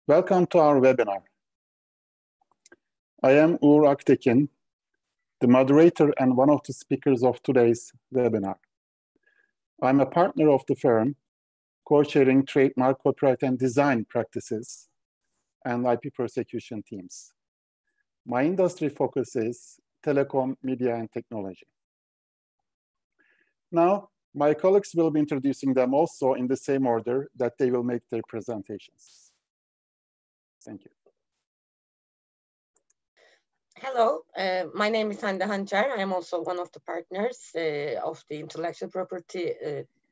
Welcome to our webinar. I am Uğur Aktekin, the moderator and one of the speakers of today's webinar. I'm a partner of the firm, co-chairing trademark, copyright, and design practices and IP prosecution teams. My industry focus is telecom, media, and technology. Now, my colleagues will be introducing them also in the same order that they will make their presentations. Thank you. Hello, my name is Hande Hançer. I am also one of the partners of the intellectual property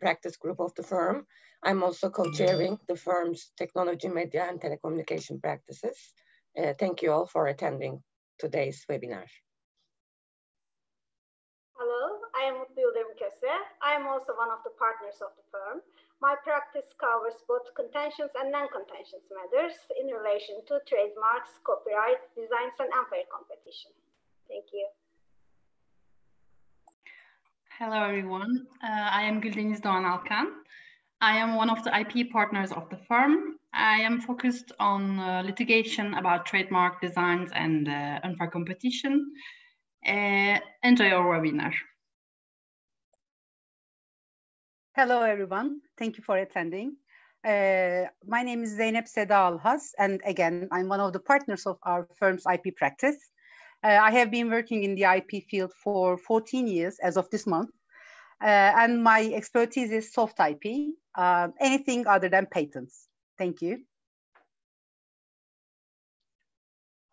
practice group of the firm. I'm also co-chairing the firm's technology, media, and telecommunication practices. Thank you all for attending today's webinar. Hello, I am Mutlu Yıldırım Köse. I am also one of the partners of the firm. My practice covers both contentious and non-contentious matters in relation to trademarks, copyright, designs, and unfair competition. Thank you. Hello, everyone. I am Güldeniz Doğan Alkan. I am one of the IP partners of the firm. I am focused on litigation about trademark designs and unfair competition. Enjoy our webinar. Hello, everyone. Thank you for attending. My name is Zeynep Seda Alhas, and again, I'm one of the partners of our firm's IP practice. I have been working in the IP field for 14 years as of this month, and my expertise is soft IP, anything other than patents. Thank you.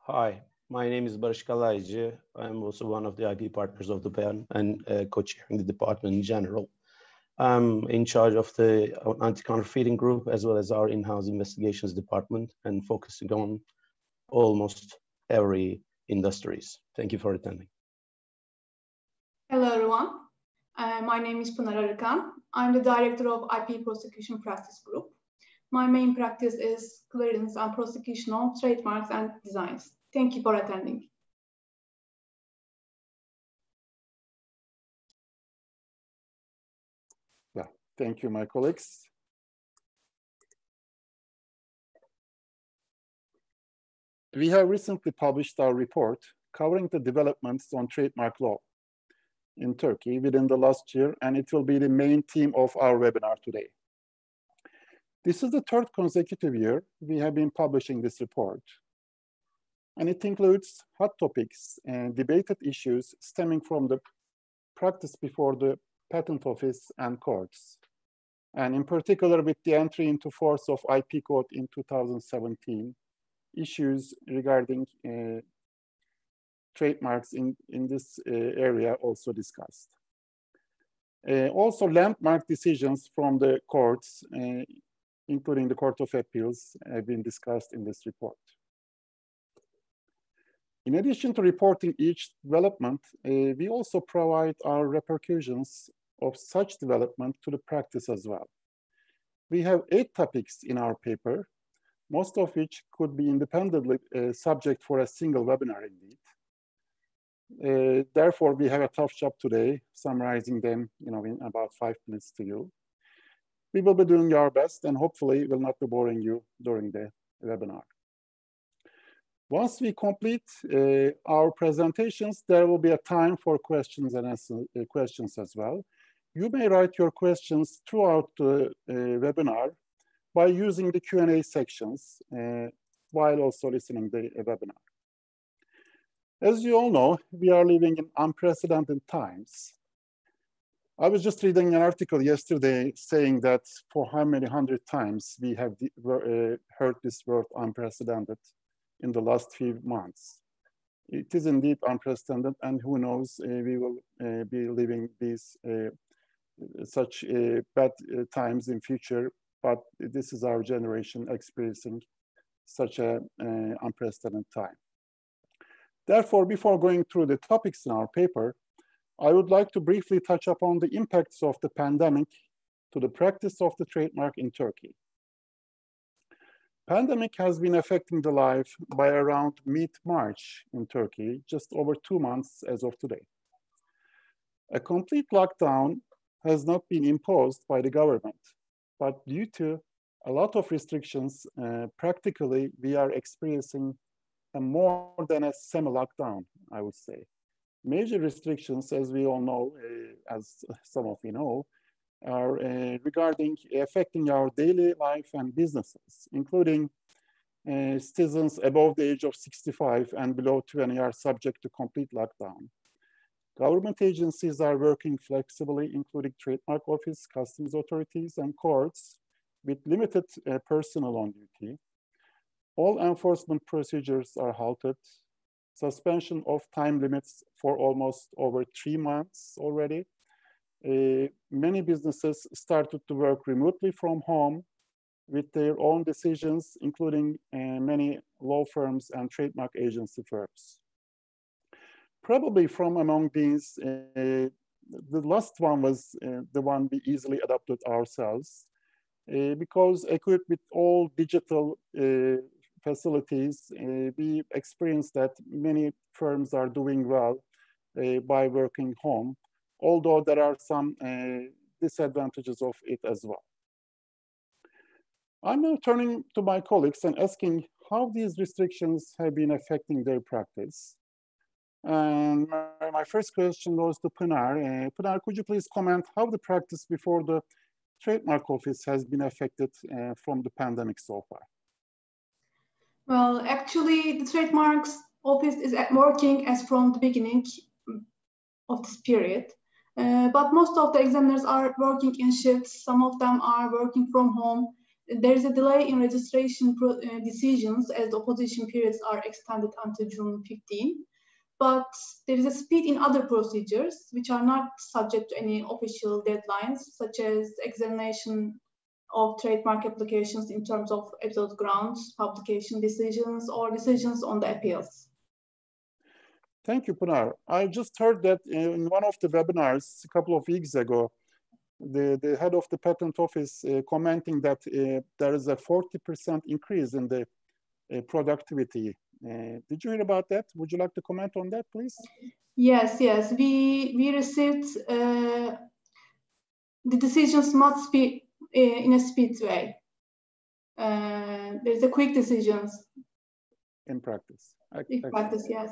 Hi, my name is Barış Kalaycı. I'm also one of the IP partners of the firm and co-chairing the department in general. I'm in charge of the anti-counterfeiting group as well as our in-house investigations department and focusing on almost every industries. Thank you for attending. Hello, everyone. My name is Pınar Arıkan. I'm the director of IP prosecution practice group. My main practice is clearance and prosecution on trademarks and designs. Thank you for attending. Thank you, my colleagues. We have recently published our report covering the developments on trademark law in Turkey within the last year, and it will be the main theme of our webinar today. This is the third consecutive year we have been publishing this report, and it includes hot topics and debated issues stemming from the practice before the Patent Office and courts, and in particular with the entry into force of IP Code in 2017, issues regarding trademarks in this area also discussed. Also landmark decisions from the courts, including the Court of Appeals, have been discussed in this report. In addition to reporting each development, we also provide our repercussions of such development to the practice as well. We have 8 topics in our paper, most of which could be independently subject for a single webinar indeed. Therefore, we have a tough job today, summarizing them in about 5 minutes to you. We will be doing our best and hopefully will not be boring you during the webinar. Once we complete our presentations, there will be a time for questions and questions as well. You may write your questions throughout the webinar by using the Q&A sections while also listening to the webinar. As you all know, we are living in unprecedented times. I was just reading an article yesterday saying that for how many hundred times we have heard this word unprecedented in the last few months. It is indeed unprecedented, and who knows, we will be living these such bad times in future, but this is our generation experiencing such an unprecedented time. Therefore, before going through the topics in our paper, I would like to briefly touch upon the impacts of the pandemic to the practice of the trademark in Turkey. Pandemic has been affecting the life by around mid-March in Turkey, just over 2 months as of today. A complete lockdown has not been imposed by the government, but due to a lot of restrictions. Practically, we are experiencing a more than a semi-lockdown, I would say. Major restrictions, as we all know, as some of you know, are regarding affecting our daily life and businesses, including citizens above the age of 65 and below 20 are subject to complete lockdown. Government agencies are working flexibly, including Trademark Office, customs authorities, and courts, with limited personnel on duty. All enforcement procedures are halted. Suspension of time limits for almost over 3 months already. Many businesses started to work remotely from home with their own decisions, including many law firms and trademark agency firms. Probably from among these, the last one was the one we easily adopted ourselves, because equipped with all digital facilities, we experienced that many firms are doing well by working home, although there are some disadvantages of it as well. I'm now turning to my colleagues and asking how these restrictions have been affecting their practice. And my first question goes to Pınar. Pınar, could you please comment how the practice before the Trademark Office has been affected from the pandemic so far? Well, actually, the Trademarks Office is working as from the beginning of this period. But most of the examiners are working in shifts. Some of them are working from home. There is a delay in registration decisions as the opposition periods are extended until June 15. But there is a speed in other procedures which are not subject to any official deadlines, such as examination of trademark applications in terms of absolute grounds, publication decisions, or decisions on the appeals. Thank you, Pınar. I just heard that in one of the webinars a couple of weeks ago, the head of the patent office commenting that there is a 40% increase in the productivity. Did you hear about that? Would you like to comment on that, please? Yes. We received the decisions must be in a speed way. There's a quick decisions. In practice. In practice, yes.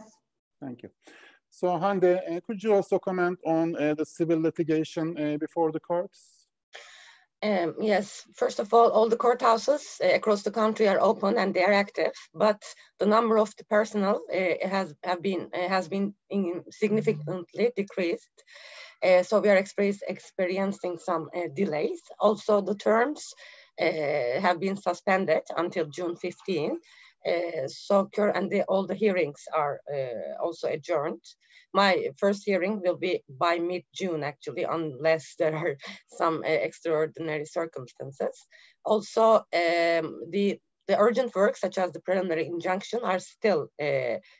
Thank you. So Hande, could you also comment on the civil litigation before the courts? Yes, first of all the courthouses across the country are open and they are active, but the number of the personnel has been significantly decreased. So we are experiencing some delays. Also, the terms have been suspended until June 15. All the hearings are also adjourned. My first hearing will be by mid-June, actually, unless there are some extraordinary circumstances. Also, the urgent work, such as the preliminary injunction, are still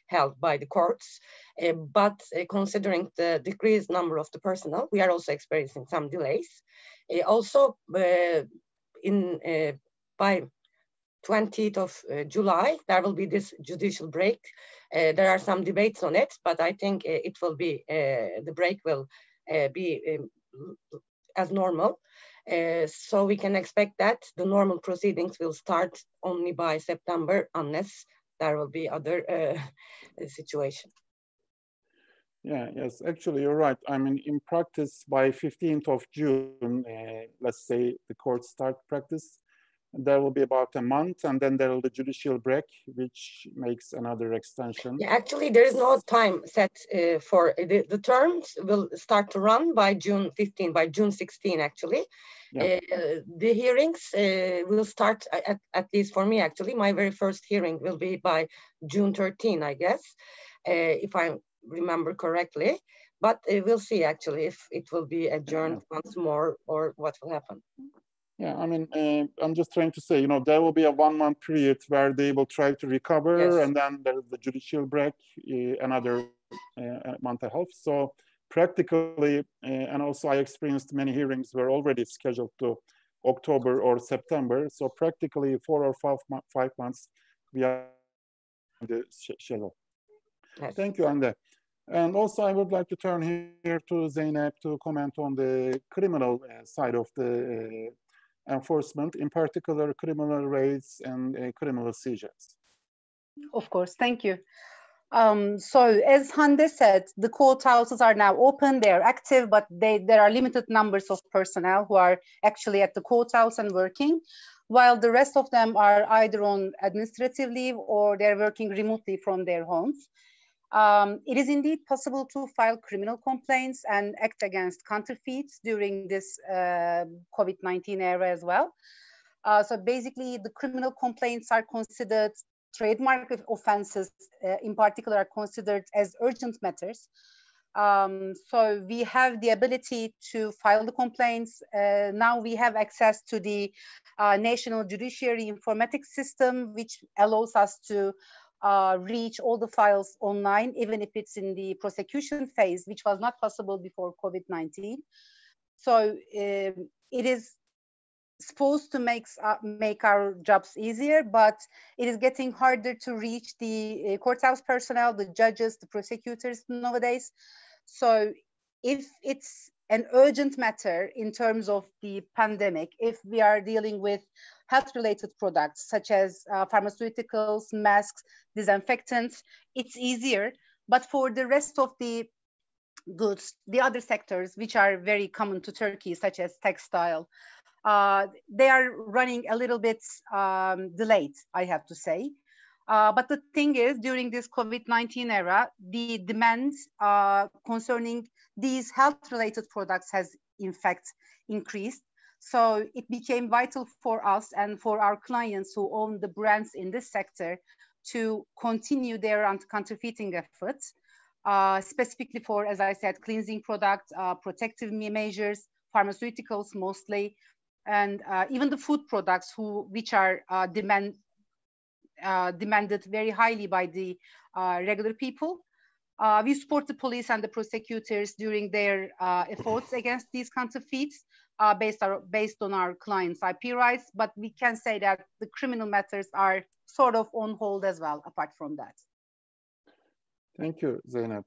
held by the courts. But considering the decreased number of the personnel, we are also experiencing some delays. Also, by 20th of July, there will be this judicial break. There are some debates on it, but I think it will be, the break will be as normal. So we can expect that the normal proceedings will start only by September, unless there will be other situation. Yeah, yes, actually, you're right. I mean, in practice, by 15th of June, let's say the courts start practice, there will be about a month, and then there will be judicial break, which makes another extension. Yeah, actually, there is no time set for the terms will start to run by June 15, by June 16, actually. Yeah. The hearings will start, at least for me, actually, my very first hearing will be by June 13, I guess, if I remember correctly. But we'll see, actually, if it will be adjourned once more or what will happen. Yeah, I mean, I'm just trying to say, you know, there will be a 1 month period where they will try to recover, yes. And then there is the judicial break, another month and a half. So practically, and also I experienced many hearings were already scheduled to October or September. So practically 4 or 5 months we are on the schedule. Yes. Thank you, Hande. And also I would like to turn here to Zeynep to comment on the criminal side of the enforcement, in particular criminal raids and criminal seizures? Of course, thank you. So as Hande said, the courthouses are now open, they're active, but there are limited numbers of personnel who are actually at the courthouse and working, while the rest of them are either on administrative leave or they're working remotely from their homes. It is indeed possible to file criminal complaints and act against counterfeits during this COVID-19 era as well. So basically, the criminal complaints are considered, trademark offenses in particular are considered as urgent matters. So we have the ability to file the complaints. Now we have access to the National Judiciary Informatics System, which allows us to reach all the files online, even if it's in the prosecution phase, which was not possible before COVID-19. So it is supposed to make our jobs easier, but it is getting harder to reach the courthouse personnel, the judges, the prosecutors nowadays. So if it's an urgent matter in terms of the pandemic, if we are dealing with health-related products such as pharmaceuticals, masks, disinfectants, it's easier. But for the rest of the goods, the other sectors which are very common to Turkey, such as textile, they are running a little bit delayed, I have to say. But the thing is, during this COVID-19 era, the demand concerning these health-related products has in fact increased. So it became vital for us and for our clients who own the brands in this sector to continue their anti-counterfeiting efforts, specifically for, as I said, cleansing products, protective measures, pharmaceuticals mostly, and even the food products which are demanded very highly by the regular people. We support the police and the prosecutors during their efforts against these counterfeits based on our clients' IP rights, but we can say that the criminal matters are sort of on hold as well, apart from that. Thank you, Zeynep.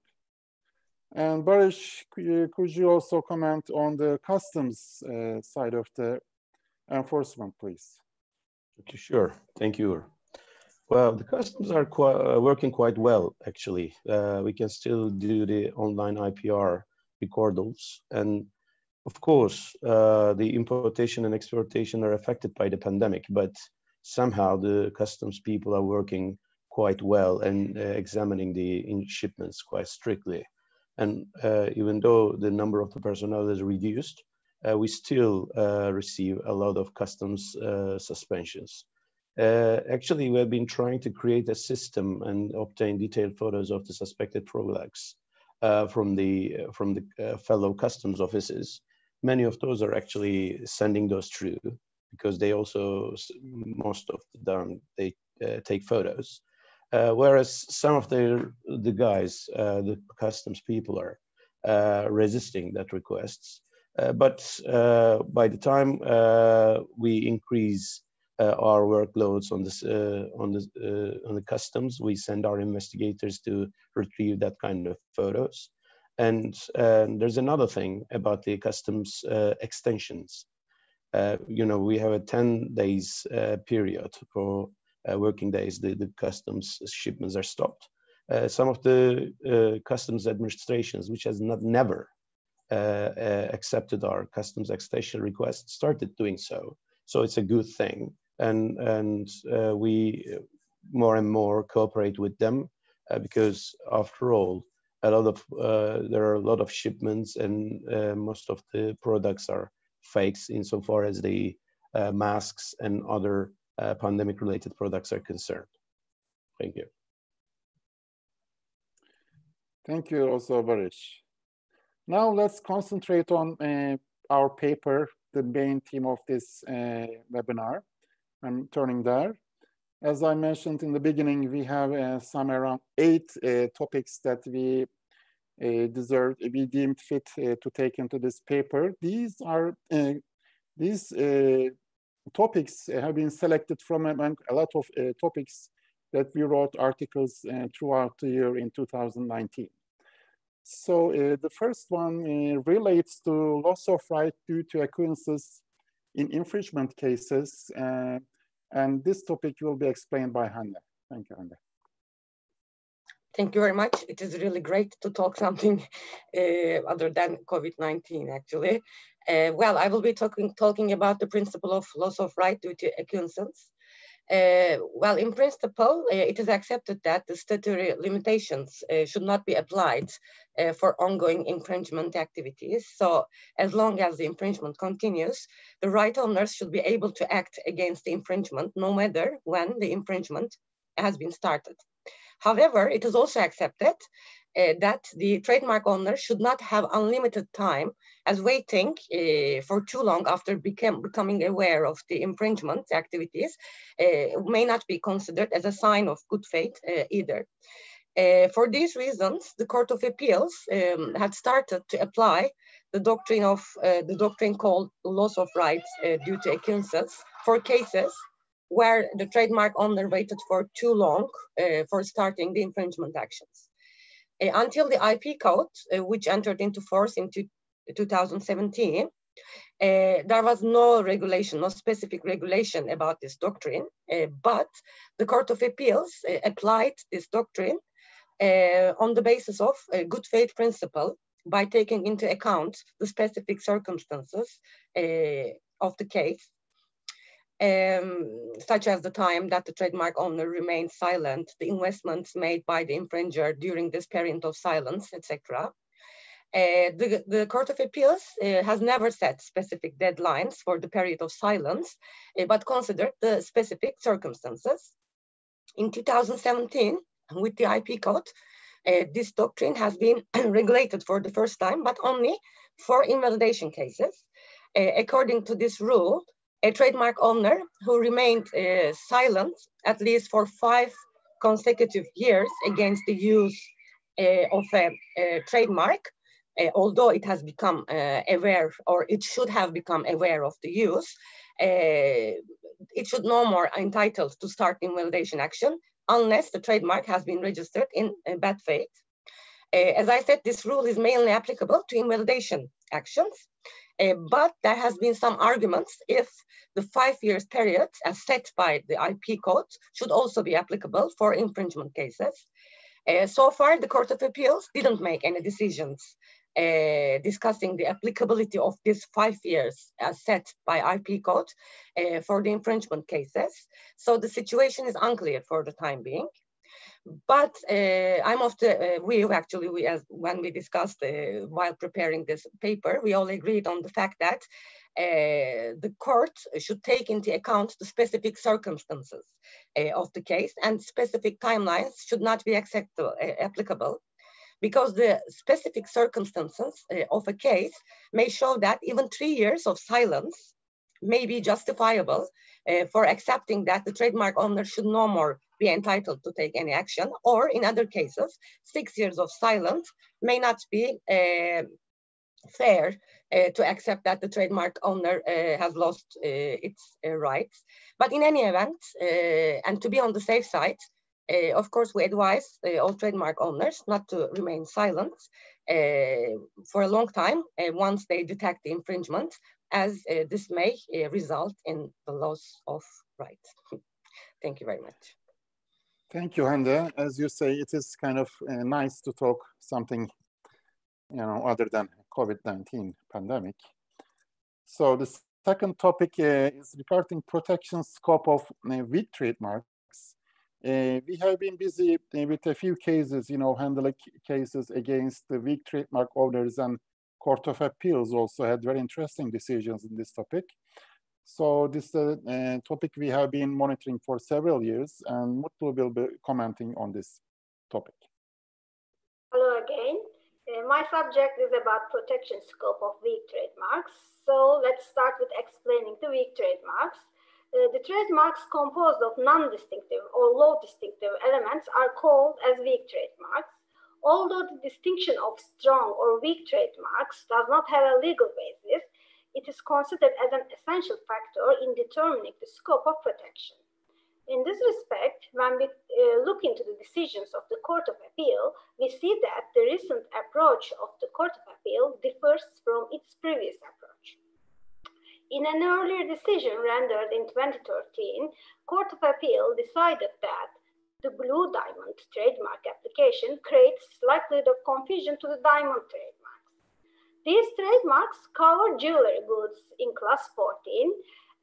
And Barış, could you also comment on the customs side of the enforcement, please? Okay, sure. Thank you. Well, the customs are working quite well, actually. We can still do the online IPR recordals. And of course, the importation and exportation are affected by the pandemic, but somehow the customs people are working quite well and examining the shipments quite strictly. And even though the number of the personnel is reduced, we still receive a lot of customs suspensions. Actually, we have been trying to create a system and obtain detailed photos of the suspected products from the fellow customs offices. Many of those are actually sending those through because they also, most of them, they take photos. Whereas some of the guys, the customs people are resisting that requests. But by the time we increase our workloads on the customs, we send our investigators to retrieve that kind of photos. And there's another thing about the customs extensions. You know, we have a 10 days period for working days. The customs shipments are stopped. Some of the customs administrations, which has never accepted our customs extension request, started doing so. So it's a good thing. And we more and more cooperate with them because after all, there are a lot of shipments and most of the products are fakes insofar as the masks and other pandemic related products are concerned. Thank you. Thank you also, Barış. Now let's concentrate on our paper, the main theme of this webinar. I'm turning there. As I mentioned in the beginning, we have some around 8 topics that we deemed fit to take into this paper. These topics have been selected from among a lot of topics that we wrote articles throughout the year in 2019. So the first one relates to loss of right due to occurrences in infringement cases. And this topic will be explained by Hande. Thank you, Hande. Thank you very much. It is really great to talk something other than COVID-19, actually. Well, I will be talking about the principle of loss of right due to acquiescence. Well, in principle, it is accepted that the statutory limitations should not be applied for ongoing infringement activities. So as long as the infringement continues, the right owners should be able to act against the infringement, no matter when the infringement has been started. However, it is also accepted that the trademark owner should not have unlimited time as waiting for too long after becoming aware of the infringement activities may not be considered as a sign of good faith either. For these reasons, the Court of Appeals had started to apply the doctrine called loss of rights due to acquiescence for cases where the trademark owner waited for too long for starting the infringement actions. Until the IP code, which entered into force in 2017, there was no regulation, no specific regulation about this doctrine, but the Court of Appeals applied this doctrine on the basis of a good faith principle by taking into account the specific circumstances of the case, such as the time that the trademark owner remained silent, the investments made by the infringer during this period of silence, etc. The Court of Appeals has never set specific deadlines for the period of silence, but considered the specific circumstances. In 2017, with the IP code, this doctrine has been regulated for the first time, but only for invalidation cases. According to this rule, a trademark owner who remained silent at least for 5 consecutive years against the use of a trademark, although it has become aware, or it should have become aware of the use, it should no more entitled to start invalidation action unless the trademark has been registered in bad faith. As I said, this rule is mainly applicable to invalidation actions, but there has been some arguments if the 5 years period as set by the IP code should also be applicable for infringement cases. So far, the Court of Appeals didn't make any decisions discussing the applicability of this 5 years as set by IP code for the infringement cases. So the situation is unclear for the time being. But I'm of the view, actually, when we discussed while preparing this paper, we all agreed on the fact that the court should take into account the specific circumstances of the case, and specific timelines should not be applicable, because the specific circumstances of a case may show that even 3 years of silence may be justifiable for accepting that the trademark owner should no more be entitled to take any action, or in other cases, 6 years of silence may not be fair to accept that the trademark owner has lost its rights. But in any event, and to be on the safe side, of course, we advise all trademark owners not to remain silent for a long time once they detect the infringement, as this may result in the loss of rights. Thank you very much. Thank you, Hande. As you say, it is kind of nice to talk something, other than COVID-19 pandemic. So the second topic is regarding protection scope of weak trademarks. We have been busy with a few cases, handling cases against the weak trademark owners, and Court of Appeals also had very interesting decisions in this topic. So this topic we have been monitoring for several years, and Mutlu will be commenting on this topic. Hello again. My subject is about protection scope of weak trademarks. So let's start with explaining the weak trademarks. The trademarks composed of non-distinctive or low distinctive elements are called as weak trademarks. Although the distinction of strong or weak trademarks does not have a legal basis, it is considered as an essential factor in determining the scope of protection. In this respect, when we look into the decisions of the Court of Appeal, we see that the recent approach of the Court of Appeal differs from its previous approach. In an earlier decision rendered in 2013, Court of Appeal decided that the Blue Diamond trademark application creates likelihood of confusion to the diamond trademarks. These trademarks cover jewelry goods in class 14,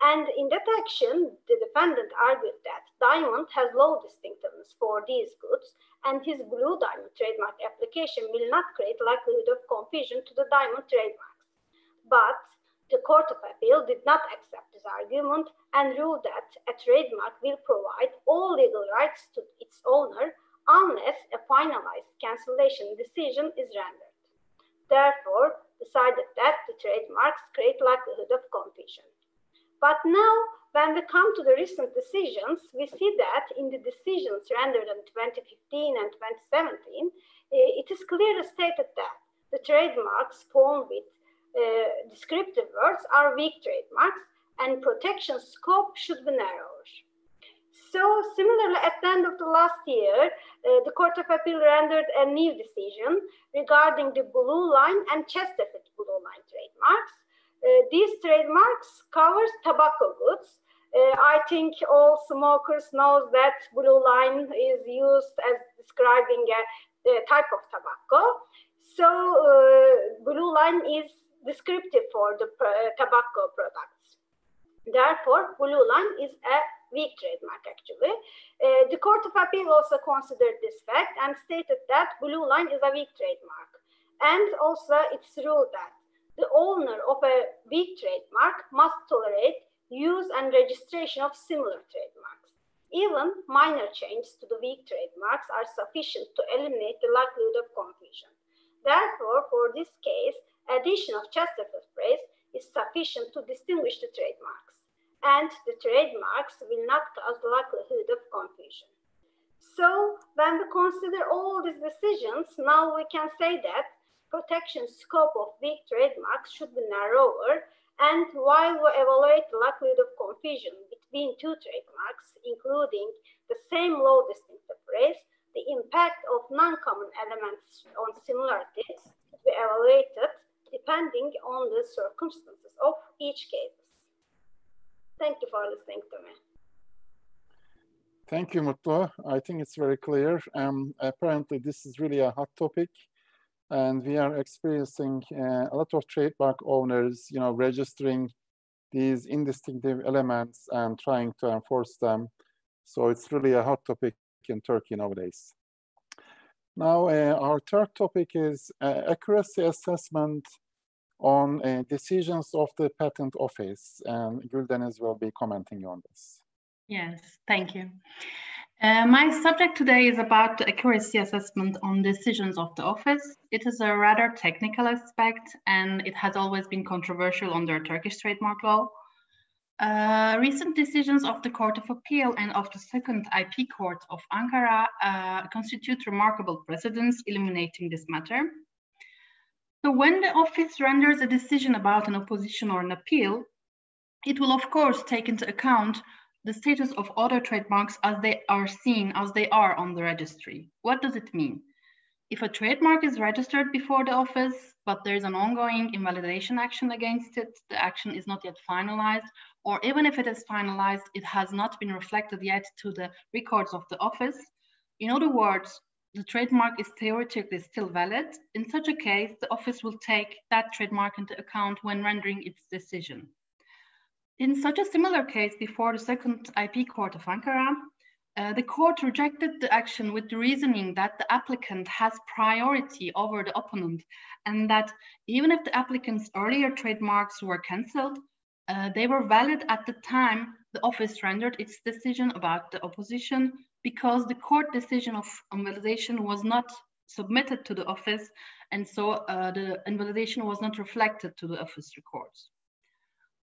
and in that action, the defendant argued that diamond has low distinctiveness for these goods, and his Blue Diamond trademark application will not create likelihood of confusion to the diamond trademarks. But the Court of Appeal did not accept this argument and ruled that a trademark will provide all legal rights to its owner unless a finalized cancellation decision is rendered. Therefore, decided that the trademarks create likelihood of confusion. But now, when we come to the recent decisions, we see that in the decisions rendered in 2015 and 2017, it is clearly stated that the trademarks formed with descriptive words are weak trademarks and protection scope should be narrower. So similarly, at the end of the last year, the Court of Appeal rendered a new decision regarding the Blue Line and Chesterfield Blue Line trademarks. These trademarks covers tobacco goods. I think all smokers know that Blue Line is used as describing a type of tobacco. So Blue Line is descriptive for the tobacco products. Therefore, Blue Line is a weak trademark actually. The Court of Appeal also considered this fact and stated that Blue Line is a weak trademark. And also it's ruled that the owner of a weak trademark must tolerate use and registration of similar trademarks. Even minor changes to the weak trademarks are sufficient to eliminate the likelihood of confusion. Therefore, for this case, addition of Chesterfield phrase is sufficient to distinguish the trademarks, and the trademarks will not cause the likelihood of confusion. So, when we consider all these decisions, now we can say that protection scope of weak trademarks should be narrower, and while we evaluate the likelihood of confusion between two trademarks, including the same low distinctive phrase, the impact of non-common elements on similarities we evaluated depending on the circumstances of each case. Thank you for listening to me. Thank you, Mutlu. I think it's very clear. Apparently, this is really a hot topic. And we are experiencing a lot of trademark owners, registering these indistinctive elements and trying to enforce them. So it's really a hot topic in Turkey nowadays. Now, our third topic is accuracy assessment on decisions of the patent office. And Gülden will be commenting on this. Yes, thank you. My subject today is about the accuracy assessment on decisions of the office. It is a rather technical aspect, and it has always been controversial under Turkish trademark law. Recent decisions of the Court of Appeal and of the Second IP Court of Ankara constitute remarkable precedents illuminating this matter. So when the office renders a decision about an opposition or an appeal, it will of course take into account the status of other trademarks as they are seen as they are on the registry. What does it mean? If a trademark is registered before the office, but there is an ongoing invalidation action against it, the action is not yet finalized, or even if it is finalized, it has not been reflected yet to the records of the office. In other words, the trademark is theoretically still valid. In such a case, the office will take that trademark into account when rendering its decision. In such a similar case before the Second IP Court of Ankara, the court rejected the action with the reasoning that the applicant has priority over the opponent, and that even if the applicant's earlier trademarks were cancelled, they were valid at the time the office rendered its decision about the opposition, because the court decision of invalidation was not submitted to the office, and so the invalidation was not reflected to the office records.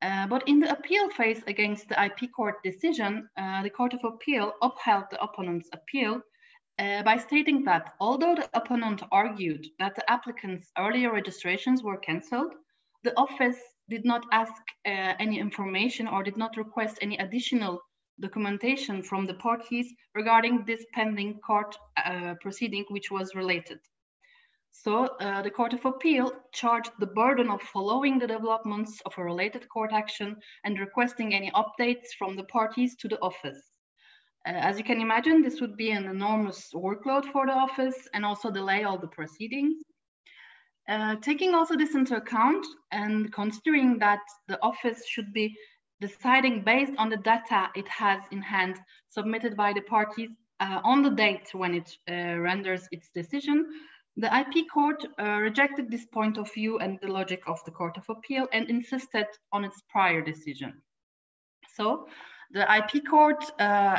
But in the appeal phase against the IP court decision, the Court of Appeal upheld the opponent's appeal by stating that although the opponent argued that the applicant's earlier registrations were cancelled, the office did not ask any information or did not request any additional documentation from the parties regarding this pending court proceeding which was related. So the Court of Appeal charged the burden of following the developments of a related court action and requesting any updates from the parties to the office. As you can imagine, this would be an enormous workload for the office and also delay all the proceedings. Taking also this into account and considering that the office should be deciding based on the data it has in hand submitted by the parties on the date when it renders its decision, the IP court rejected this point of view and the logic of the Court of Appeal and insisted on its prior decision. So the IP court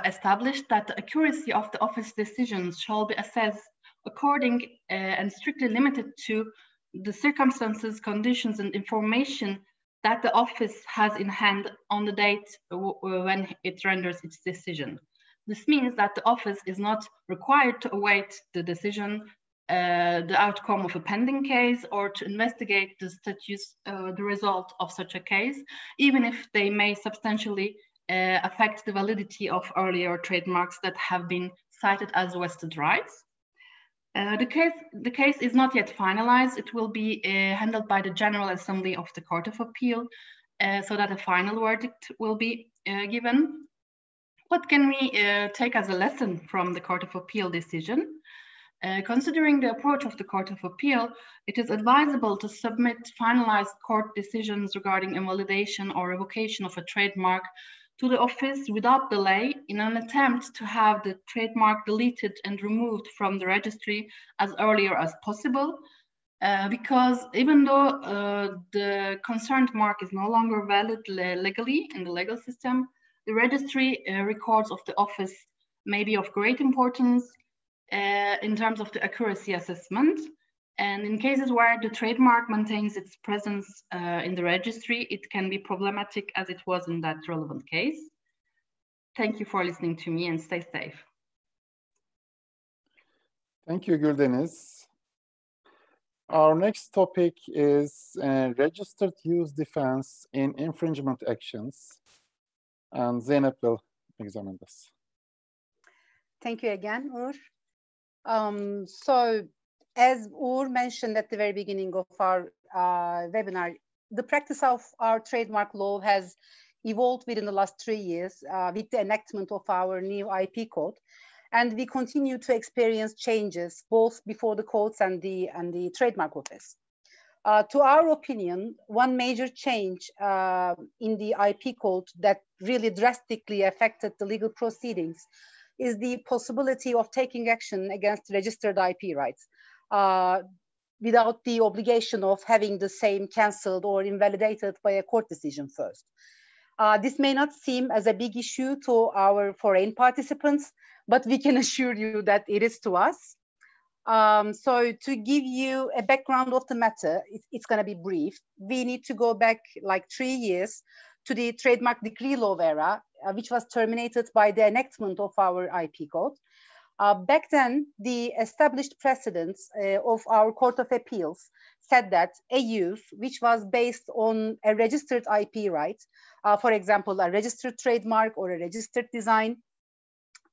established that the accuracy of the office decisions shall be assessed according and strictly limited to the circumstances, conditions, and information that the office has in hand on the date when it renders its decision. This means that the office is not required to await the decision, the outcome of a pending case, or to investigate the status, the result of such a case, even if they may substantially affect the validity of earlier trademarks that have been cited as vested rights. The case is not yet finalized. It will be handled by the General Assembly of the Court of Appeal so that a final verdict will be given. What can we take as a lesson from the Court of Appeal decision? Considering the approach of the Court of Appeal, it is advisable to submit finalized court decisions regarding invalidation or revocation of a trademark to the office without delay in an attempt to have the trademark deleted and removed from the registry as earlier as possible. Because even though the concerned mark is no longer valid legally in the legal system, the registry records of the office may be of great importance in terms of the accuracy assessment. And in cases where the trademark maintains its presence in the registry, it can be problematic as it was in that relevant case. Thank you for listening to me and stay safe. Thank you, Güldeniz. Our next topic is registered use defense in infringement actions. And Zeynep will examine this. Thank you again, Uğur. So as Uğur mentioned at the very beginning of our webinar, the practice of our trademark law has evolved within the last 3 years with the enactment of our new IP code. And we continue to experience changes both before the courts and the trademark office. To our opinion, one major change in the IP code that really drastically affected the legal proceedings is the possibility of taking action against registered IP rights without the obligation of having the same cancelled or invalidated by a court decision first. This may not seem as a big issue to our foreign participants, but we can assure you that it is to us. So to give you a background of the matter, it's going to be brief. We need to go back like 3 years to the trademark decree law era, which was terminated by the enactment of our IP code. Back then, the established precedents of our Court of Appeals said that a use which was based on a registered IP right, for example, a registered trademark or a registered design,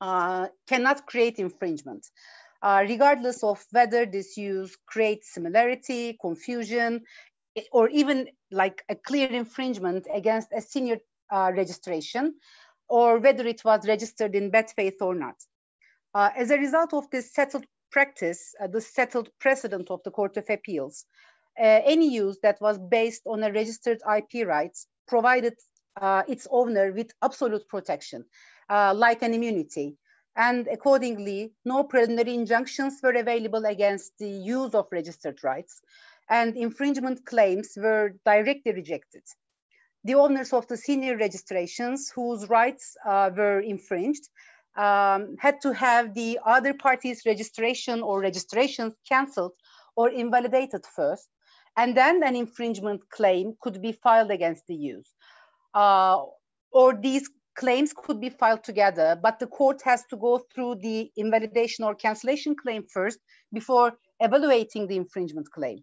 cannot create infringement. Regardless of whether this use creates similarity, confusion, or even like a clear infringement against a senior registration, or whether it was registered in bad faith or not. As a result of this settled practice, the settled precedent of the Court of Appeals, any use that was based on a registered IP rights provided its owner with absolute protection, like an immunity. And accordingly, no preliminary injunctions were available against the use of registered rights, and infringement claims were directly rejected. The owners of the senior registrations whose rights were infringed had to have the other party's registration or registrations cancelled or invalidated first, and then an infringement claim could be filed against the use. Or these claims could be filed together, but the court has to go through the invalidation or cancellation claim first before evaluating the infringement claim.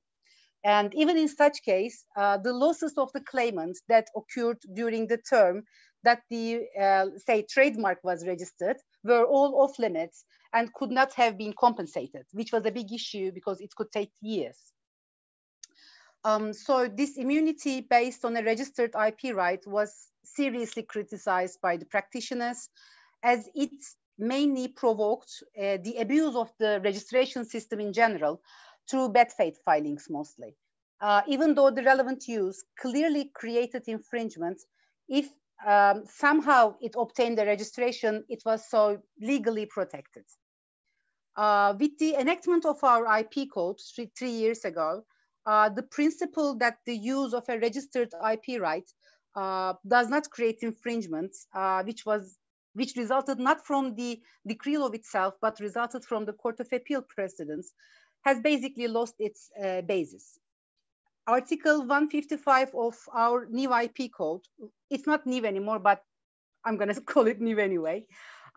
And even in such case, the losses of the claimant that occurred during the term that the, say, trademark was registered were all off limits and could not have been compensated, which was a big issue because it could take years. So this immunity based on a registered IP right was seriously criticized by the practitioners, as it mainly provoked the abuse of the registration system in general through bad faith filings mostly. Even though the relevant use clearly created infringement, if somehow it obtained the registration, it was so legally protected. With the enactment of our IP code 3 years ago, the principle that the use of a registered IP right does not create infringement, which resulted not from the decree law itself, but resulted from the Court of Appeal precedents, has basically lost its basis. Article 155 of our new IP code, it's not new anymore, but I'm going to call it new anyway.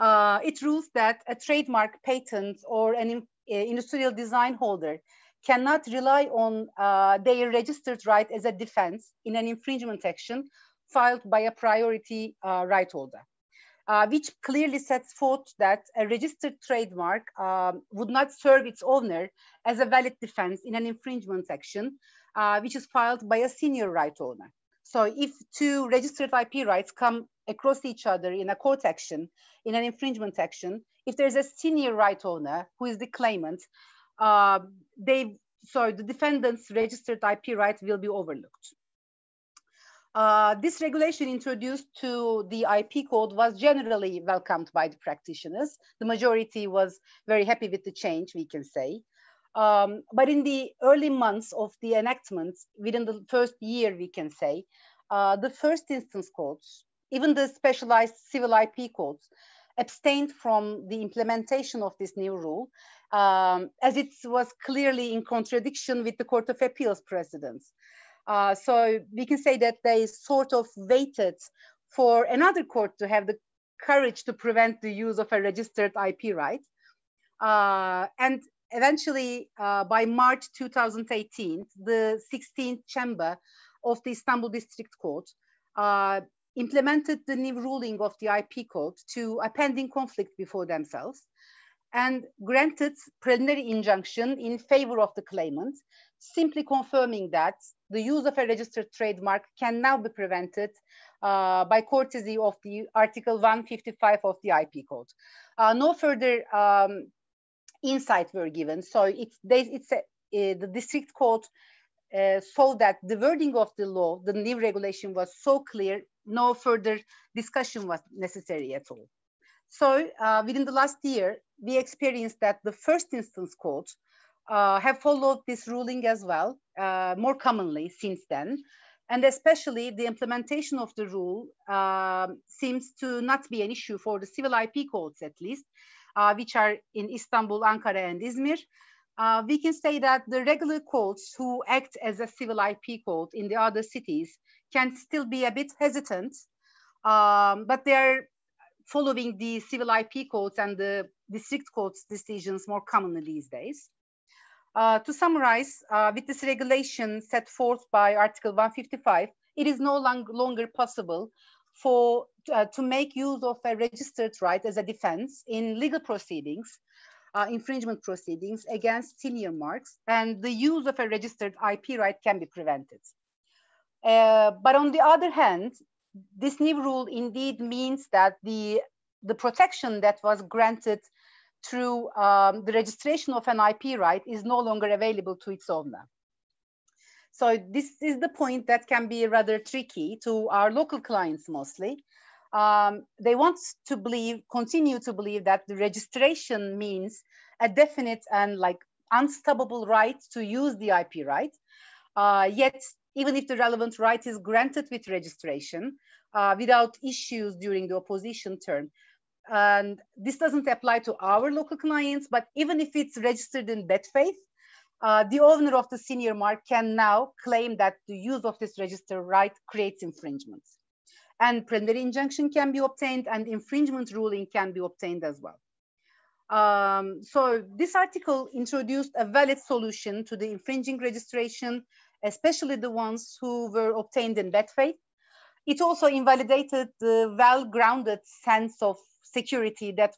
It rules that a trademark, patent, or an industrial design holder cannot rely on their registered right as a defense in an infringement action filed by a priority right holder, which clearly sets forth that a registered trademark would not serve its owner as a valid defense in an infringement action, which is filed by a senior right owner. So if two registered IP rights come across each other in a court action, in an infringement action, if there's a senior right owner who is the claimant, so the defendant's registered IP right will be overlooked. This regulation introduced to the IP code was generally welcomed by the practitioners. The majority was very happy with the change, we can say. But in the early months of the enactment, within the first year, we can say, the first instance courts, even the specialized civil IP courts, abstained from the implementation of this new rule, as it was clearly in contradiction with the Court of Appeals precedents. So we can say that they sort of waited for another court to have the courage to prevent the use of a registered IP right. And eventually, by March 2018, the 16th chamber of the Istanbul District Court implemented the new ruling of the IP code to a pending conflict before themselves and granted preliminary injunction in favor of the claimant, simply confirming that the use of a registered trademark can now be prevented by courtesy of the Article 155 of the IP code. No further insight were given. So the district court saw that the wording of the law, the new regulation, was so clear, no further discussion was necessary at all. So within the last year, we experienced that the first instance courts have followed this ruling as well, more commonly since then. And especially the implementation of the rule seems to not be an issue for the civil IP courts, at least, which are in Istanbul, Ankara, and Izmir. We can say that the regular courts who act as a civil IP court in the other cities can still be a bit hesitant, but they're following the civil IP courts and the district courts decisions more commonly these days. To summarize, with this regulation set forth by Article 155, it is no longer possible to make use of a registered right as a defense in legal proceedings, infringement proceedings against senior marks, and the use of a registered IP right can be prevented. But on the other hand, this new rule indeed means that the protection that was granted through the registration of an IP right is no longer available to its owner. So this is the point that can be rather tricky to our local clients mostly. They want to continue to believe that the registration means a definite and unstoppable right to use the IP right. Yet, even if the relevant right is granted with registration without issues during the opposition term, and this doesn't apply to our local clients, but even if it's registered in bad faith, the owner of the senior mark can now claim that the use of this registered right creates infringements. And preliminary injunction can be obtained and infringement ruling can be obtained as well. So this article introduced a valid solution to the infringing registration, especially the ones who were obtained in bad faith. It also invalidated the well-grounded sense of security that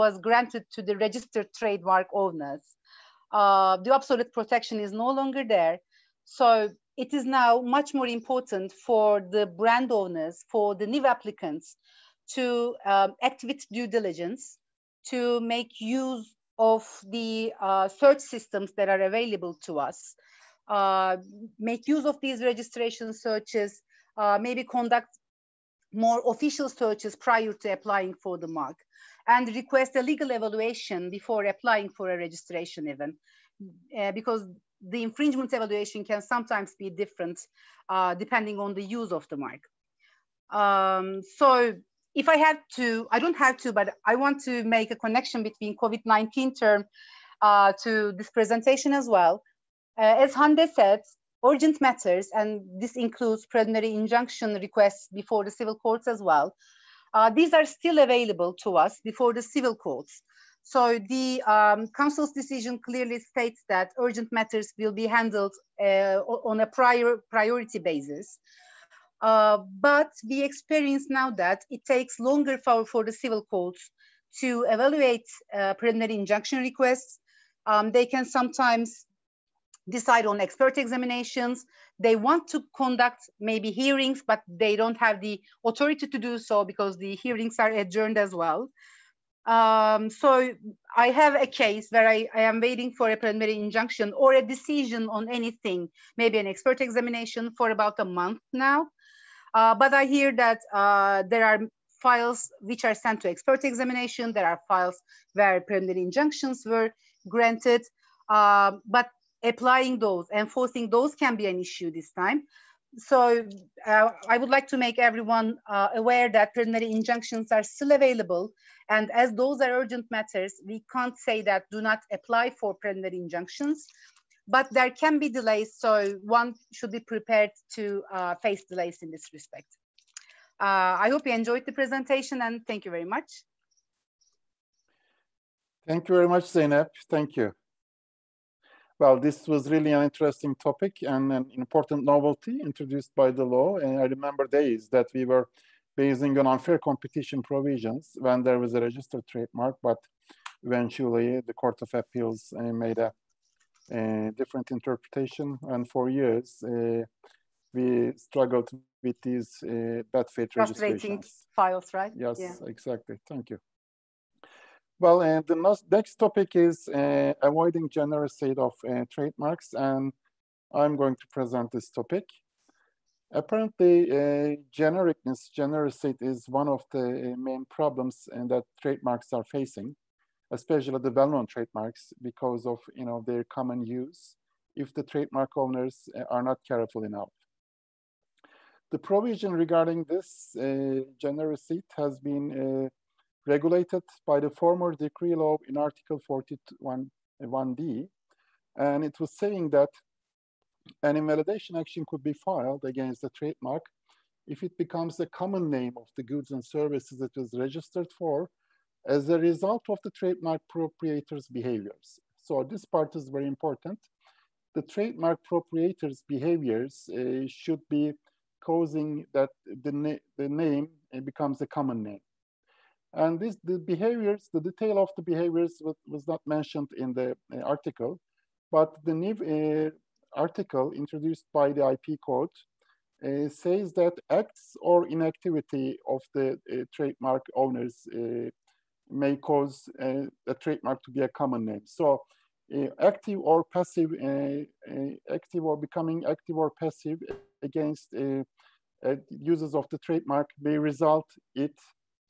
was granted to the registered trademark owners. The absolute protection is no longer there. So it is now much more important for the brand owners, for the new applicants, to act with due diligence, to make use of the search systems that are available to us, make use of these registration searches, maybe conduct more official searches prior to applying for the mark, and request a legal evaluation before applying for a registration even, because the infringement evaluation can sometimes be different depending on the use of the mark. So if I have to, I don't have to, but I want to make a connection between COVID-19 term to this presentation as well. As Hande said, urgent matters, and this includes preliminary injunction requests before the civil courts as well. These are still available to us before the civil courts. So the Council's decision clearly states that urgent matters will be handled on a priority basis. But we experience now that it takes longer for the civil courts to evaluate preliminary injunction requests. They can sometimes decide on expert examinations. They want to conduct maybe hearings, but they don't have the authority to do so because the hearings are adjourned as well. So I have a case where I am waiting for a preliminary injunction or a decision on anything, maybe an expert examination for about a month now. But I hear that there are files which are sent to expert examination. There are files where preliminary injunctions were granted, but applying those, enforcing those can be an issue this time. So I would like to make everyone aware that preliminary injunctions are still available. And as those are urgent matters, we can't say that do not apply for preliminary injunctions, but there can be delays. So one should be prepared to face delays in this respect. I hope you enjoyed the presentation, and thank you very much. Thank you very much, Zeynep. Thank you. Well, this was really an interesting topic and an important novelty introduced by the law. And I remember days that we were basing on unfair competition provisions when there was a registered trademark, but eventually the Court of Appeals made a different interpretation. And for years, we struggled with these bad faith registrations. Files, right? Yes, yeah. Exactly. Thank you. Well, the next topic is avoiding genericity of trademarks, and I'm going to present this topic. Apparently, genericity is one of the main problems that trademarks are facing, especially the well-known trademarks, because of their common use if the trademark owners are not careful enough. The provision regarding this genericity has been regulated by the former decree law in Article 41(1)(d), and it was saying that an invalidation action could be filed against the trademark if it becomes a common name of the goods and services it was registered for as a result of the trademark proprietor's behaviors. So this part is very important. The trademark proprietor's behaviors should be causing that the name becomes a common name. And the behaviors, the detail of the behaviors was not mentioned in the article, but the new article introduced by the IP Code says that acts or inactivity of the trademark owners may cause a trademark to be a common name. So active or passive, active or becoming active or passive against users of the trademark may result it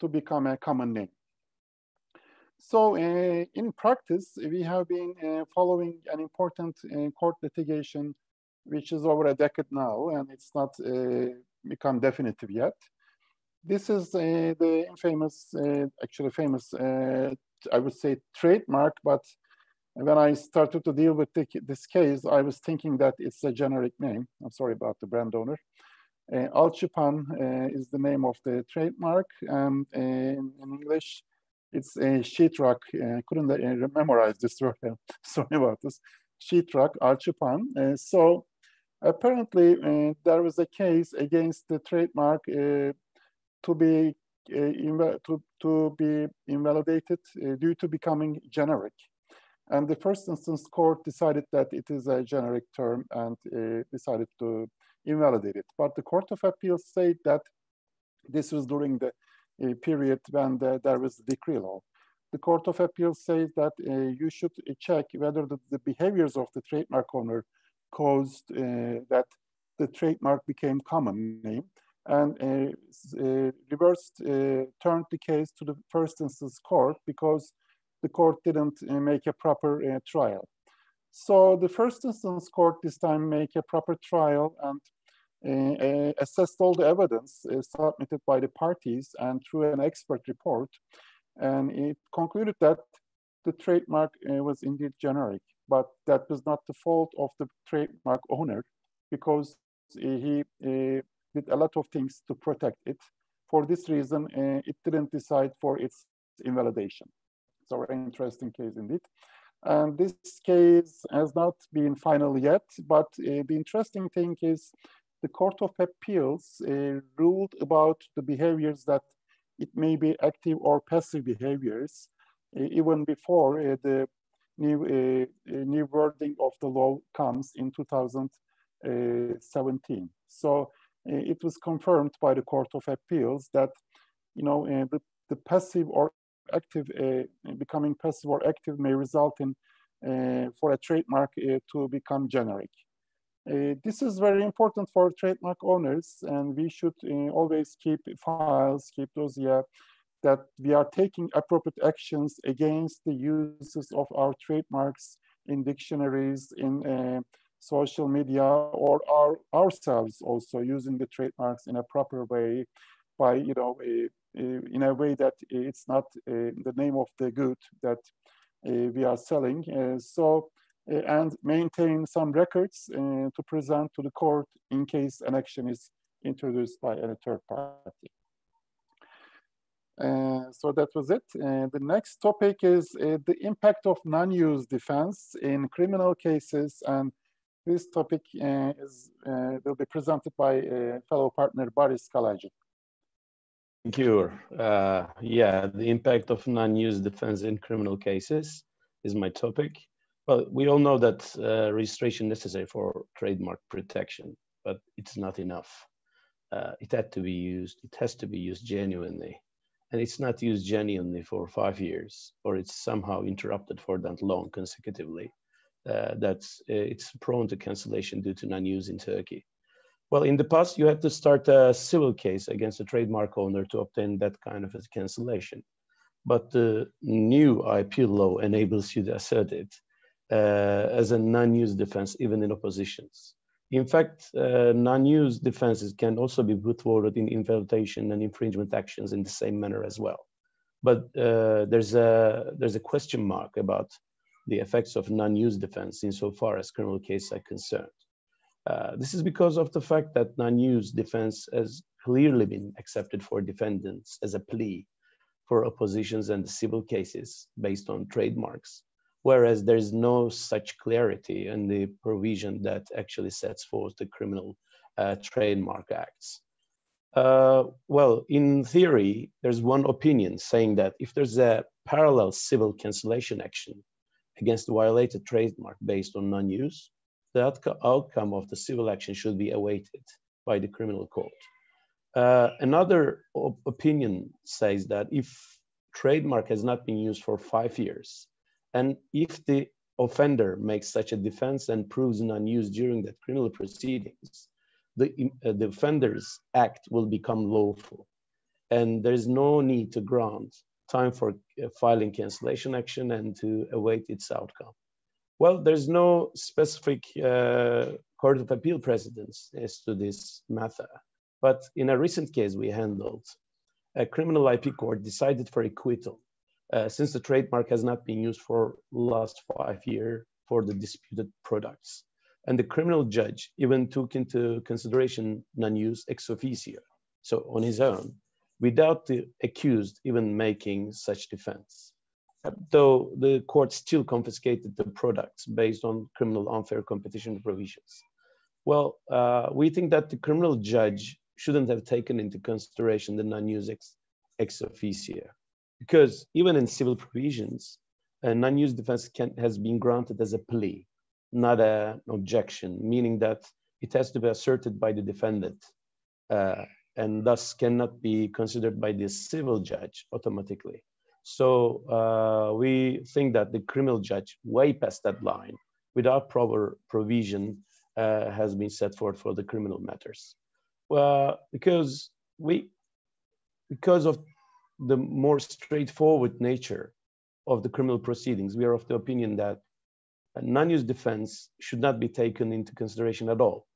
to become a common name. So in practice, we have been following an important court litigation, which is over a decade now, and it's not become definitive yet. This is the infamous, actually famous, I would say trademark, but when I started to deal with this case, I was thinking that it's a generic name. I'm sorry about the brand owner. Alçıpan is the name of the trademark. In English, it's a sheetrock. I couldn't memorize this word. Sorry about this. Sheetrock, Alçıpan. So apparently, there was a case against the trademark to be be invalidated due to becoming generic. And the first instance court decided that it is a generic term and decided to invalidate it. But the Court of Appeals said that this was during the period when there was the decree law. The Court of Appeals says that you should check whether the behaviors of the trademark owner caused that the trademark became common name, and reversed, turned the case to the first instance court because the court didn't make a proper trial. So the first instance court this time make a proper trial and assessed all the evidence submitted by the parties and through an expert report, and it concluded that the trademark was indeed generic, but that was not the fault of the trademark owner because he did a lot of things to protect it. For this reason, it didn't decide for its invalidation. So an interesting case indeed. And this case has not been final yet, but the interesting thing is the Court of Appeals ruled about the behaviors that it may be active or passive behaviors even before the new wording of the law comes in 2017. So it was confirmed by the Court of Appeals that the passive or active, becoming passive or active may result in for a trademark to become generic. This is very important for trademark owners, and we should always keep files, keep those that we are taking appropriate actions against the uses of our trademarks in dictionaries, in social media, or ourselves also using the trademarks in a proper way by, in a way that it's not the name of the good that we are selling. And maintain some records to present to the court in case an action is introduced by a third party. So that was it. The next topic is the impact of non-use defense in criminal cases, and this topic will be presented by fellow partner Barış Kalaycı. Thank you. Yeah, the impact of non-use defense in criminal cases is my topic. Well, we all know that registration is necessary for trademark protection, but it's not enough. It had to be used. It has to be used genuinely, and it's not used genuinely for 5 years, or it's somehow interrupted for that long consecutively. It's prone to cancellation due to non-use in Turkey. Well, in the past, you had to start a civil case against a trademark owner to obtain that kind of a cancellation. But the new IP law enables you to assert it as a non-use defense, even in oppositions. In fact, non-use defenses can also be put forward in invalidation and infringement actions in the same manner as well. But there's a question mark about the effects of non-use defense insofar as criminal cases are concerned. This is because of the fact that non-use defense has clearly been accepted for defendants as a plea for oppositions and civil cases based on trademarks, whereas there is no such clarity in the provision that actually sets forth the criminal trademark acts. Well, in theory, there's one opinion saying that if there's a parallel civil cancellation action against the violated trademark based on non-use, the outcome of the civil action should be awaited by the criminal court. Another opinion says that if trademark has not been used for 5 years, and if the offender makes such a defense and proves non-use during that criminal proceedings, the offender's act will become lawful. And there's no need to grant time for filing cancellation action and to await its outcome. Well, there's no specific Court of Appeal precedents as to this matter. But in a recent case we handled, a criminal IP court decided for acquittal since the trademark has not been used for last 5 years for the disputed products. And the criminal judge even took into consideration non-use ex officio, so on his own, without the accused even making such defense. Though the court still confiscated the products based on criminal unfair competition provisions. Well, we think that the criminal judge shouldn't have taken into consideration the non-use ex officio, because even in civil provisions, a non-use defense has been granted as a plea, not an objection, meaning that it has to be asserted by the defendant and thus cannot be considered by the civil judge automatically. So we think that the criminal judge, way past that line, without proper provision, has been set forth for the criminal matters. Well, because of the more straightforward nature of the criminal proceedings, we are of the opinion that a non-use defense should not be taken into consideration at all,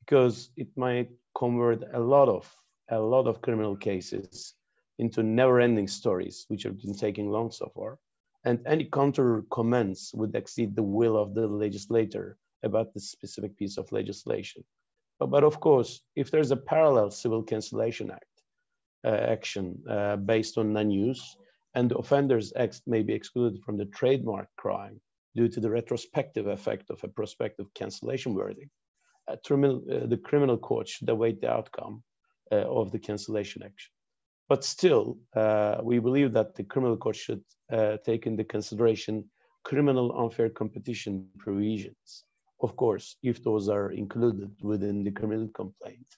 because it might convert a lot of criminal cases into never-ending stories, which have been taking long so far. And any counter comments would exceed the will of the legislator about this specific piece of legislation. But of course, if there's a parallel civil cancellation action based on non-use, and the offender's acts may be excluded from the trademark crime due to the retrospective effect of a prospective cancellation verdict, the criminal court should await the outcome of the cancellation action. But still, we believe that the criminal court should take into consideration criminal unfair competition provisions, of course, if those are included within the criminal complaint,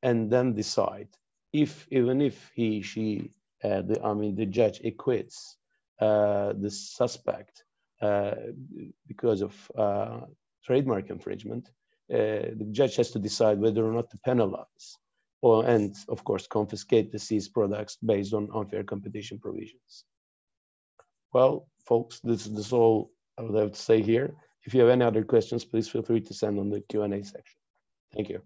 and then decide if, even if he, she, the judge acquits the suspect because of trademark infringement, the judge has to decide whether or not to penalize and of course confiscate the seized products based on unfair competition provisions. Well, folks, this is all I would have to say here. If you have any other questions, please feel free to send on the Q&A section. Thank you.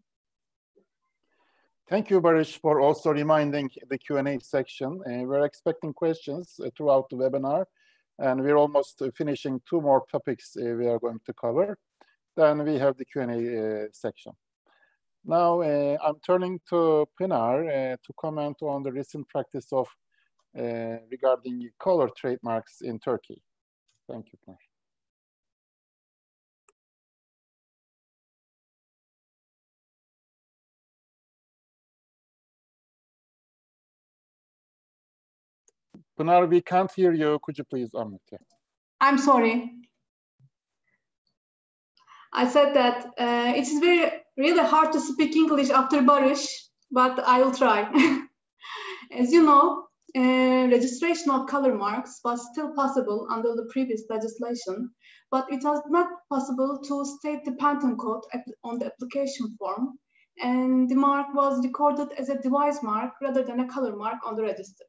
Thank you, Barış, for also reminding the Q&A section. We're expecting questions throughout the webinar, and we're almost finishing 2 more topics we are going to cover. Then we have the Q&A section. Now, I'm turning to Pinar to comment on the recent practice of regarding color trademarks in Turkey. Thank you, Pinar. Pinar, we can't hear you. Could you please unmute? I'm sorry. I said that it is really hard to speak English after Barış, but I will try. As you know, registration of color marks was still possible under the previous legislation, but it was not possible to state the patent code on the application form, and the mark was recorded as a device mark rather than a color mark on the register.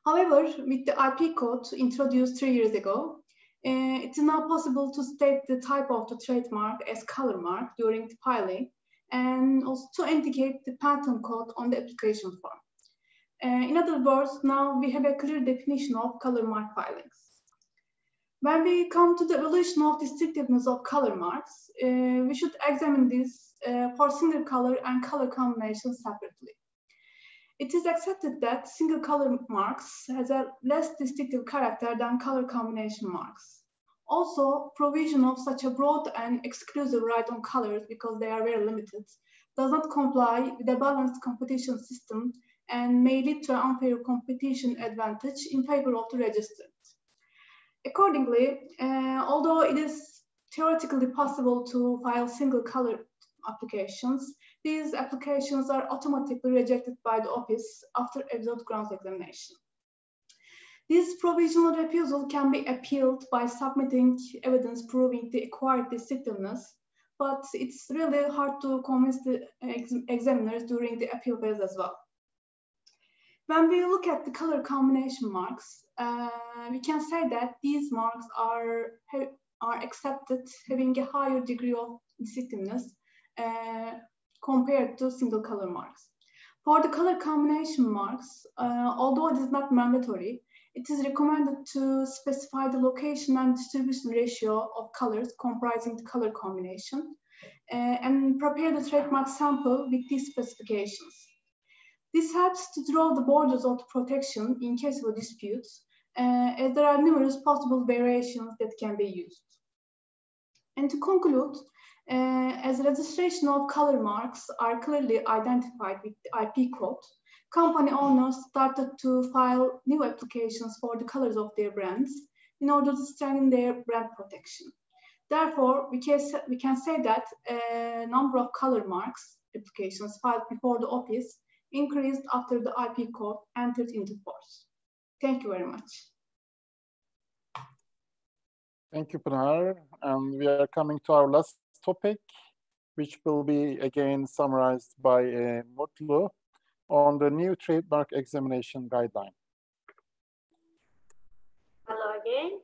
However, with the IP code introduced 3 years ago, it is now possible to state the type of the trademark as color mark during the filing, and also to indicate the patent code on the application form. In other words, now we have a clear definition of color mark filings. When we come to the evolution of distinctiveness of color marks, we should examine this for single color and color combinations separately. It is accepted that single color marks has a less distinctive character than color combination marks. Also, provision of such a broad and exclusive right on colors, because they are very limited, does not comply with a balanced competition system and may lead to an unfair competition advantage in favor of the registrant. Accordingly, although it is theoretically possible to file single color applications, these applications are automatically rejected by the office after exhaustive grounds examination. This provisional refusal can be appealed by submitting evidence proving the acquired distinctiveness, but it's really hard to convince the examiners during the appeal phase as well. When we look at the color combination marks, we can say that these marks are accepted having a higher degree of distinctiveness compared to single color marks. For the color combination marks, although it is not mandatory, it is recommended to specify the location and distribution ratio of colors comprising the color combination and prepare the trademark sample with these specifications. This helps to draw the borders of the protection in case of disputes, as there are numerous possible variations that can be used. And to conclude, as registration of color marks are clearly identified with the IP code, company owners started to file new applications for the colors of their brands in order to strengthen their brand protection. Therefore, we can say that a number of color marks applications filed before the office increased after the IP code entered into force. Thank you very much. Thank you, Pınar. And we are coming to our last topic, which will be again summarized by Mutlu on the new trademark examination guideline. Hello again.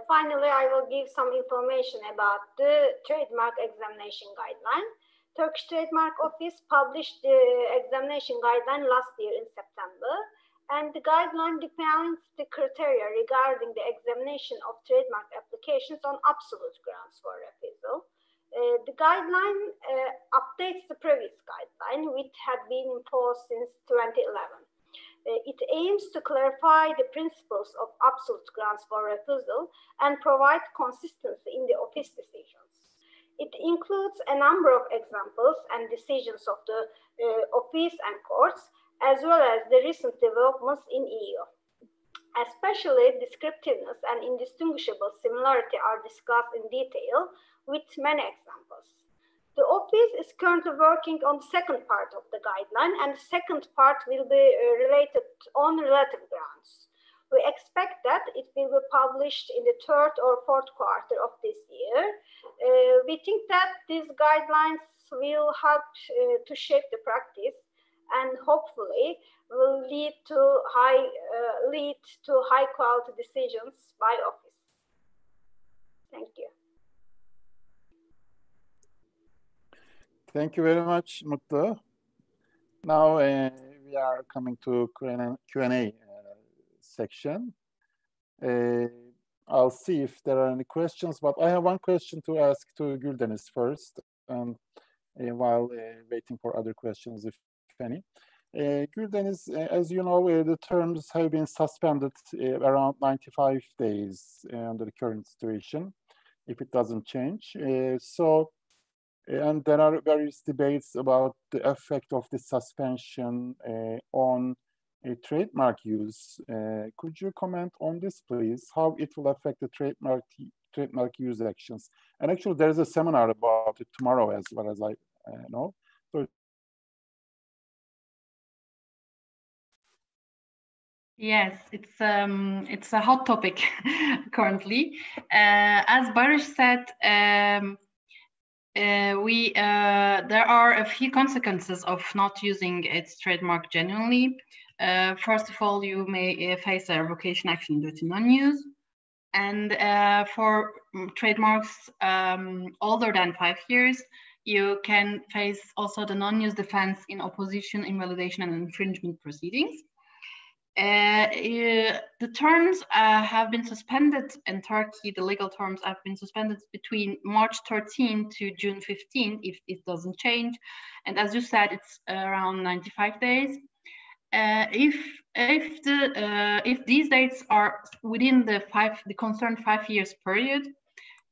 Finally, I will give some information about the trademark examination guideline. Turkish Trademark Office published the examination guideline last year in September, and the guideline defines the criteria regarding the examination of trademark applications on absolute grounds for refusal. The guideline updates the previous guideline, which had been in force since 2011. It aims to clarify the principles of absolute grounds for refusal and provide consistency in the office decisions. It includes a number of examples and decisions of the office and courts, as well as the recent developments in EU. Especially descriptiveness and indistinguishable similarity are discussed in detail with many examples. The office is currently working on the second part of the guideline, and the second part will be related on relative grounds. We expect that it will be published in the third or fourth quarter of this year. We think that these guidelines will help to shape the practice and hopefully will lead to high quality decisions by office. Thank you. Thank you very much, Mutlu. Now we are coming to Q&A section. I'll see if there are any questions, but I have one question to ask to Güldeniz first, while waiting for other questions, if any. Güldeniz, as you know, the terms have been suspended around 95 days under the current situation, if it doesn't change. And there are various debates about the effect of the suspension on trademark use. Could you comment on this, please? How it will affect the trademark use actions? And actually, there is a seminar about it tomorrow, as well as I know. So yes, it's a hot topic currently. As Barış said, there are a few consequences of not using its trademark genuinely. First of all, you may face a revocation action due to non-use. And for trademarks older than 5 years, you can face also the non-use defense in opposition, invalidation, and infringement proceedings. The terms have been suspended in Turkey. The legal terms have been suspended between March 13 to June 15 if it doesn't change. And as you said, it's around 95 days. If these dates are within the concerned 5 years period,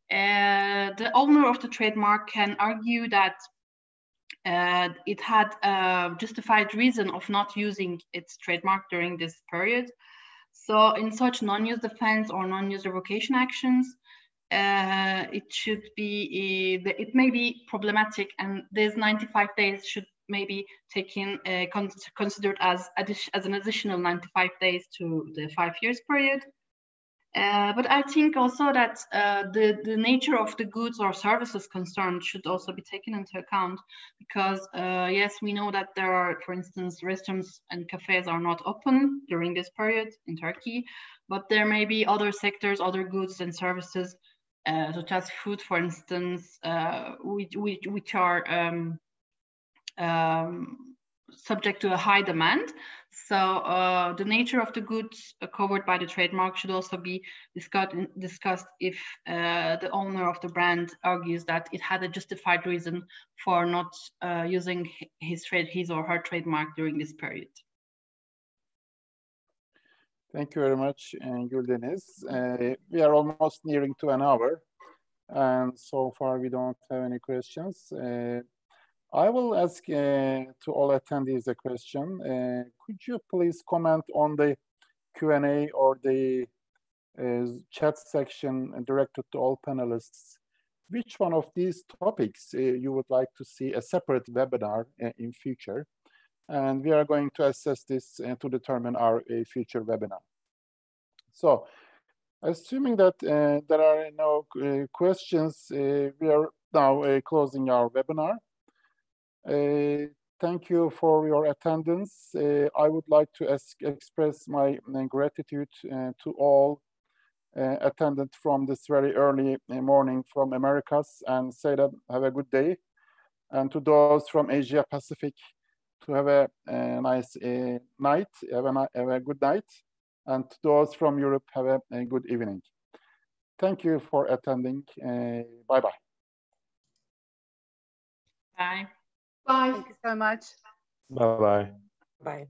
the owner of the trademark can argue that it had a justified reason of not using its trademark during this period. So in such non-use defense or non-use revocation actions, it may be problematic, and these 95 days should maybe taken considered as an additional 95 days to the 5 years period. But I think also that the nature of the goods or services concerned should also be taken into account, because yes, we know that there are, for instance, restaurants and cafes are not open during this period in Turkey, but there may be other sectors, other goods and services, such as food, for instance, which are subject to a high demand. So the nature of the goods covered by the trademark should also be discussed if the owner of the brand argues that it had a justified reason for not using his or her trademark during this period. Thank you very much, Güldeniz. We are almost nearing to an hour, and so far we don't have any questions. I will ask to all attendees a question. could you please comment on the Q&A or the chat section directed to all panelists? Which one of these topics you would like to see a separate webinar in future? And we are going to assess this to determine our future webinar. So, assuming that there are no questions, we are now closing our webinar. Thank you for your attendance. I would like to express my gratitude to all attendants from this very early morning from Americas, and say that have a good day. And to those from Asia Pacific, to have a nice night, have a good night. And to those from Europe, have a good evening. Thank you for attending. Bye-bye. Bye. Bye. Thank you so much. Bye-bye. Bye.